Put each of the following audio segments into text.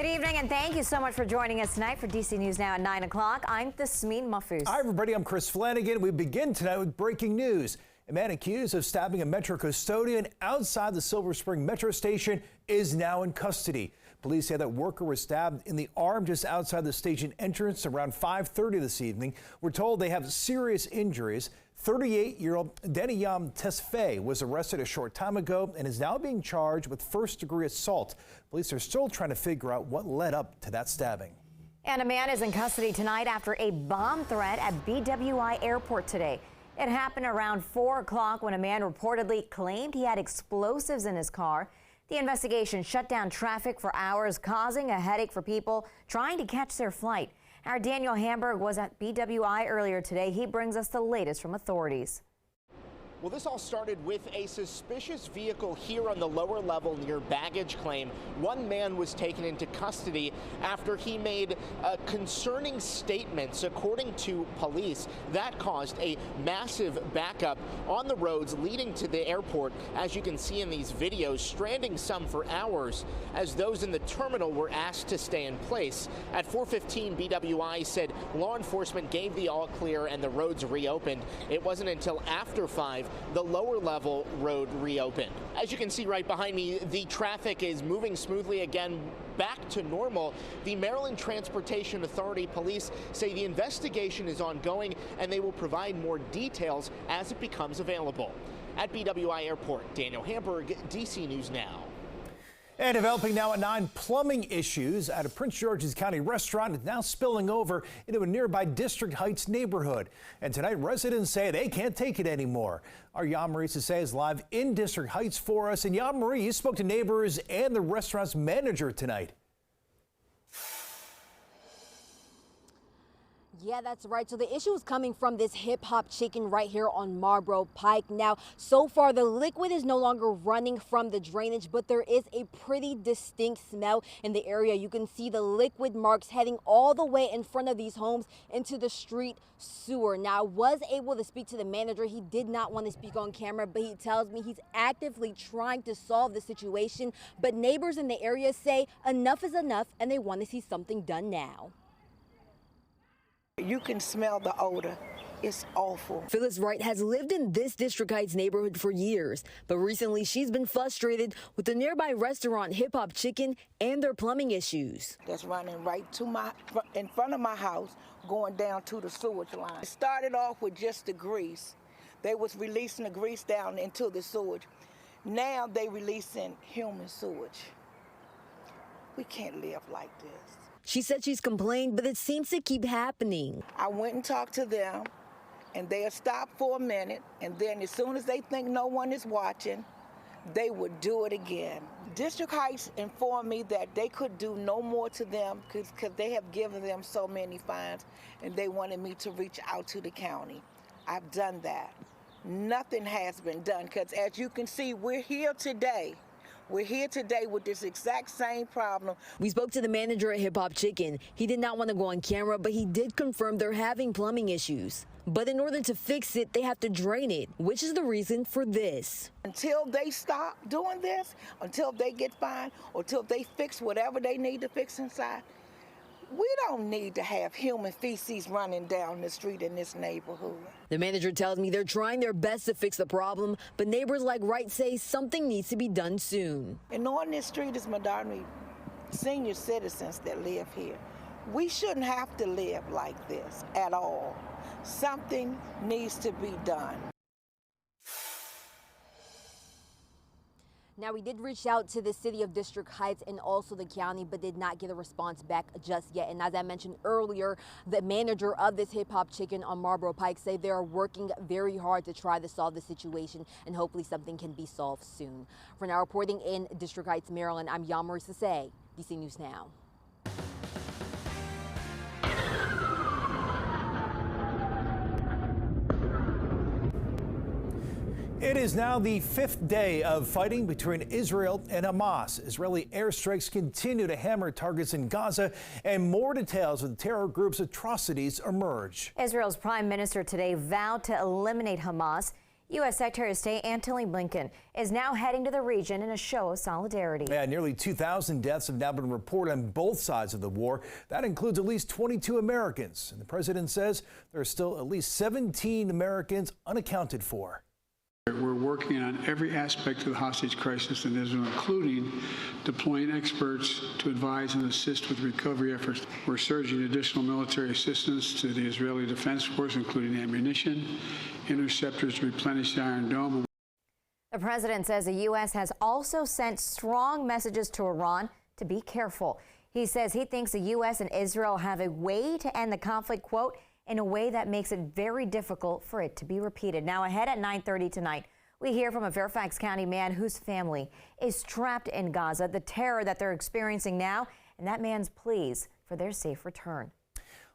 Good evening, and thank you so much for joining us tonight for DC News Now at 9 o'clock. I'm Thasmeen Mahfouz. Hi, everybody. I'm Chris Flanagan. We begin tonight with breaking news. A man accused of stabbing a Metro custodian outside the Silver Spring Metro station is now in custody. Police say that worker was stabbed in the arm just outside the station entrance around 5:30 this evening. We're told they have serious injuries. 38-year-old Deniyam Tesfaye was arrested a short time ago and is now being charged with first-degree assault. Police are still trying to figure out what led up to that stabbing. And a man is in custody tonight after a bomb threat at BWI Airport today. It happened around 4 o'clock when a man reportedly claimed he had explosives in his car. The investigation shut down traffic for hours, causing a headache for people trying to catch their flight. Our Daniel Hamburg was at BWI earlier today. He brings us the latest from authorities. Well, this all started with a suspicious vehicle here on the lower level near baggage claim. One man was taken into custody after he made concerning statements. According to police, that caused a massive backup on the roads leading to the airport, as you can see in these videos, stranding some for hours as those in the terminal were asked to stay in place. At 4:15, BWI said law enforcement gave the all clear and the roads reopened. It wasn't until after 5 the lower level road reopened. As you can see right behind me, the traffic is moving smoothly again, back to normal. The Maryland Transportation Authority police say the investigation is ongoing and they will provide more details as it becomes available. At BWI Airport, Daniel Hamburg, DC News Now. And developing now at 9, plumbing issues at a Prince George's County restaurant is now spilling over into a nearby District Heights neighborhood. And tonight, residents say they can't take it anymore. Our Yamarie Sase is live in District Heights for us. And Yamarie, you spoke to neighbors and the restaurant's manager tonight. Yeah, that's right. So the issue is coming from this Hip Hop Chicken right here on Marlboro Pike. Now, so far, the liquid is no longer running from the drainage, but there is a pretty distinct smell in the area. You can see the liquid marks heading all the way in front of these homes into the street sewer. Now, I was able to speak to the manager. He did not want to speak on camera, but he tells me he's actively trying to solve the situation. But neighbors in the area say enough is enough, and they want to see something done now. You can smell the odor. It's awful. Phyllis Wright has lived in this District Heights neighborhood for years, but recently she's been frustrated with the nearby restaurant Hip Hop Chicken and their plumbing issues. That's running right to in front of my house, going down to the sewage line. It started off with just the grease. They was releasing the grease down into the sewage. Now they releasing human sewage. We can't live like this. She said she's complained, but it seems to keep happening. I went and talked to them, and they'll stop for a minute, and then as soon as they think no one is watching, they would do it again. District Heights informed me that they could do no more to them because they have given them so many fines, and they wanted me to reach out to the county. I've done that. Nothing has been done because, as you can see, we're here today. We're here today with this exact same problem. We spoke to the manager at Hip Hop Chicken. He did not want to go on camera, but he did confirm they're having plumbing issues. But in order to fix it, they have to drain it, which is the reason for this. Until they stop doing this, until they get fined, or until they fix whatever they need to fix inside, we don't need to have human feces running down the street in this neighborhood. The manager tells me they're trying their best to fix the problem, but neighbors like Wright say something needs to be done soon. And on this street is majority senior citizens that live here. We shouldn't have to live like this at all. Something needs to be done. Now, we did reach out to the city of District Heights and also the county, but did not get a response back just yet. And as I mentioned earlier, the manager of this Hip Hop Chicken on Marlboro Pike say they are working very hard to try to solve the situation, and hopefully something can be solved soon. For now, reporting in District Heights, Maryland, I'm Yamarie Sase, DC News Now. It is now the 5th day of fighting between Israel and Hamas. Israeli airstrikes continue to hammer targets in Gaza, and more details of the terror group's atrocities emerge. Israel's prime minister today vowed to eliminate Hamas. U.S. Secretary of State Antony Blinken is now heading to the region in a show of solidarity. Yeah, nearly 2,000 deaths have now been reported on both sides of the war. That includes at least 22 Americans. And the president says there are still at least 17 Americans unaccounted for. We're working on every aspect of the hostage crisis in Israel, including deploying experts to advise and assist with recovery efforts. We're surging additional military assistance to the Israeli Defense Force, including ammunition, interceptors to replenish the Iron Dome. The president says the U.S. has also sent strong messages to Iran to be careful. He says he thinks the U.S. and Israel have a way to end the conflict, quote, in a way that makes it very difficult for it to be repeated. Now, ahead at 9:30 tonight, we hear from a Fairfax County man whose family is trapped in Gaza, the terror that they're experiencing now, and that man's pleas for their safe return.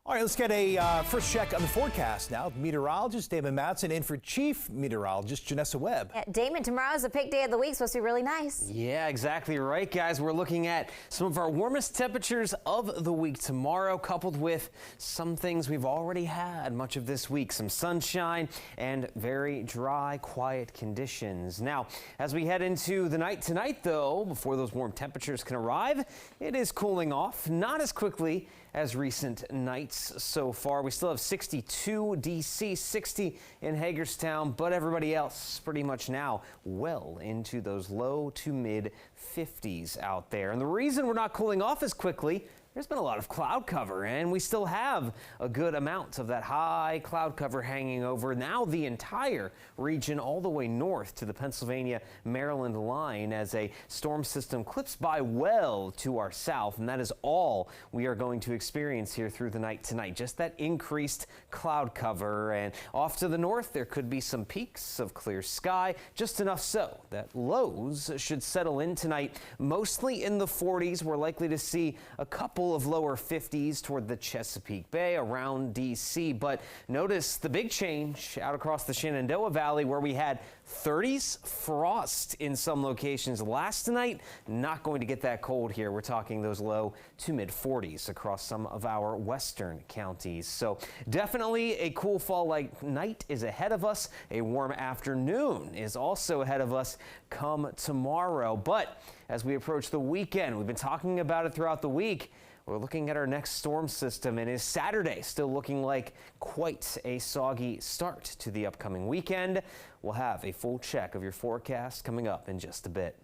All right, let's get a first check on the forecast now. Meteorologist Damon Matson in for Chief Meteorologist Janessa Webb. Damon, tomorrow's a peak day of the week, supposed to be really nice. Yeah, exactly right, guys. We're looking at some of our warmest temperatures of the week tomorrow, coupled with some things we've already had much of this week. Some sunshine and very dry, quiet conditions. Now, as we head into the night tonight, though, before those warm temperatures can arrive, it is cooling off, not as quickly as recent nights so far. We still have 62 D.C., 60 in Hagerstown, but everybody else pretty much now well into those low to mid 50s out there. And the reason we're not cooling off as quickly, there's been a lot of cloud cover, and we still have a good amount of that high cloud cover hanging over now the entire region all the way north to the Pennsylvania-Maryland line as a storm system clips by well to our south, and that is all we are going to experience here through the night tonight. Just that increased cloud cover, and off to the north there could be some peaks of clear sky, just enough so that lows should settle in tonight mostly in the 40s. We're likely to see a couple of lower 50s toward the Chesapeake Bay around D.C. But notice the big change out across the Shenandoah Valley where we had 30s frost in some locations last night. Not going to get that cold here. We're talking those low to mid 40s across some of our western counties. So definitely a cool fall-like night is ahead of us. A warm afternoon is also ahead of us come tomorrow. But as we approach the weekend, we've been talking about it throughout the week. We're looking at our next storm system, and is Saturday still looking like quite a soggy start to the upcoming weekend? We'll have a full check of your forecast coming up in just a bit.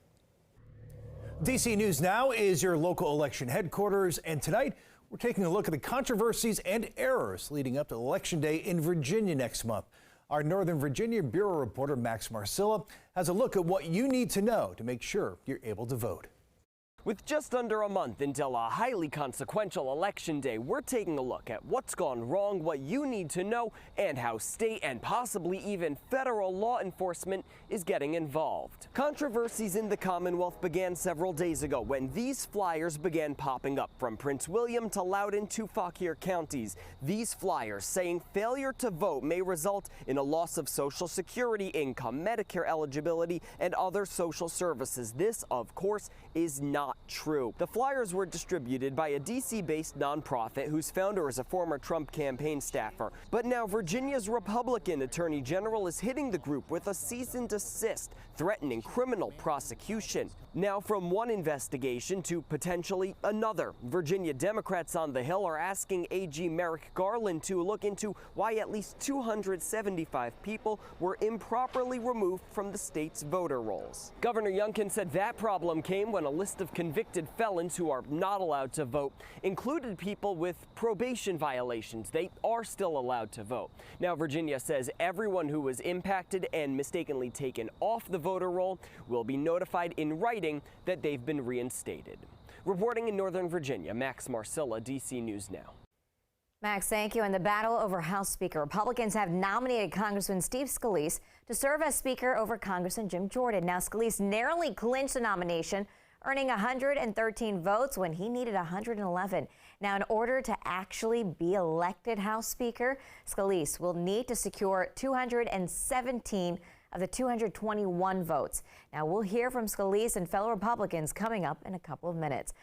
DC News Now is your local election headquarters, and tonight we're taking a look at the controversies and errors leading up to Election Day in Virginia next month. Our Northern Virginia Bureau reporter Max Marcilla has a look at what you need to know to make sure you're able to vote. With just under a month until a highly consequential election day, we're taking a look at what's gone wrong, what you need to know, and how state and possibly even federal law enforcement is getting involved. Controversies in the Commonwealth began several days ago when these flyers began popping up from Prince William to Loudoun to Fauquier counties. These flyers saying failure to vote may result in a loss of Social Security income, Medicare eligibility, and other social services. This, of course, is not true. The flyers were distributed by a DC-based nonprofit whose founder is a former Trump campaign staffer. But now Virginia's Republican Attorney General is hitting the group with a cease and desist, threatening criminal prosecution. Now from one investigation to potentially another, Virginia Democrats on the Hill are asking AG Merrick Garland to look into why at least 275 people were improperly removed from the state's voter rolls. Governor Youngkin said that problem came when a list of convicted felons who are not allowed to vote included people with probation violations. They are still allowed to vote. Now Virginia says everyone who was impacted and mistakenly taken off the voter roll will be notified in writing that they've been reinstated. Reporting in Northern Virginia, Max Marcilla, DC News Now. Max, thank you. In the battle over House Speaker, Republicans have nominated Congressman Steve Scalise to serve as Speaker over Congressman Jim Jordan. Now, Scalise narrowly clinched the nomination, earning 113 votes when he needed 111. Now, in order to actually be elected House Speaker, Scalise will need to secure 217 of the 221 votes. Now, we'll hear from Scalise and fellow Republicans coming up in a couple of minutes.